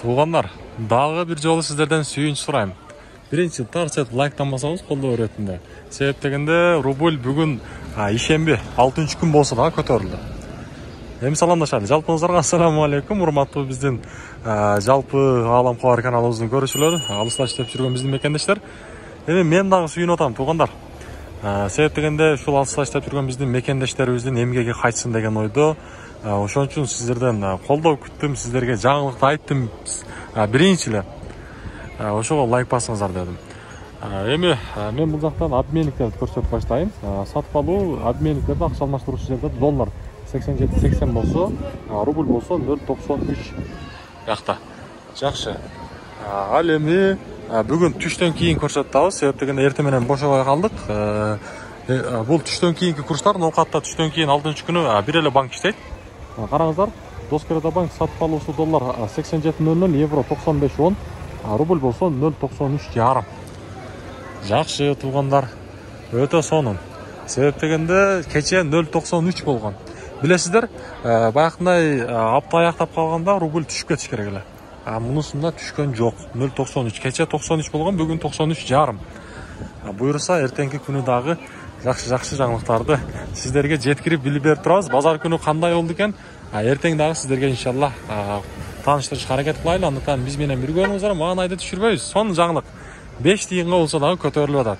Туугандар, дагы бир жолу сиздерден сүйүнүч сурайм. Биринчи тарсет лайктанбасаңыз колдоо беретинде. Себеп дегенде рубль бүгүн ишемби 6-күн болсо дагы көтөрүлдү. Эми саламдашалы. Жалпыңыздарга ассаламу алейкум. Урматтуу биздин жалпы Аалам Кабар каналыбыздын көрүүчүлөрү, алыста иштеп жүргөн биздин мекендештер. Эми мен дагы сүйүнүп атам туугандар. Себеп дегенде ушул алыста иштеп жүргөн биздин мекендештерибиздин эмгеги кайтсын деген ойдо. Ошон үчүн сиздерден колдоо күттүм, сиздерге жаңылыкты айттым. Биринчи эле ошого лайк басыңыздар дедим. Эми мен бул жактан обменниктерди көрсөтүп баштайын. Сатып алуу обменниктерди акча алмаштыруучу жерде доллар 87-80 болсо, рубль болсо 0.93 жакта. Жакшы. Ал эми бүгүн түштөн кийин көрсөтөбүз. Себеп дегенде эртең менен бошобой калдык. Бул түштөн кийинки курстар, ноокатта түштөн кийин 6-күнү бир эле банк иштейт. Караңыздар, Доскоредо банк сатып алуучу доллар 87.00, евро 95.10, рубль болсо 0.93,5. Жакшы туугандар, өтө сонун. Себеп дегенде кече 0.93 болгон. Билесиздер, баягындай апта аяктап калганда рубль түшүп кетиш керек эле. Мунусунда түшкөн жок. 0.93. Кече 93 болгон, бүгүн 93,5. Буюрса эртеңки күнү дагы жакшы жаңылыктарды сиздерге жеткирип билип берип турабыз. Базар күнү кандай болду экен? Эртең дагы сиздерге иншалла тааныштырышка аракет кылайлы. Андыктан биз менен бирге болуңуздар, мага айды түшүрбөйбүз. Сонун жаңылык 5 тыйынга болсо дагы көтөрүлүп атат.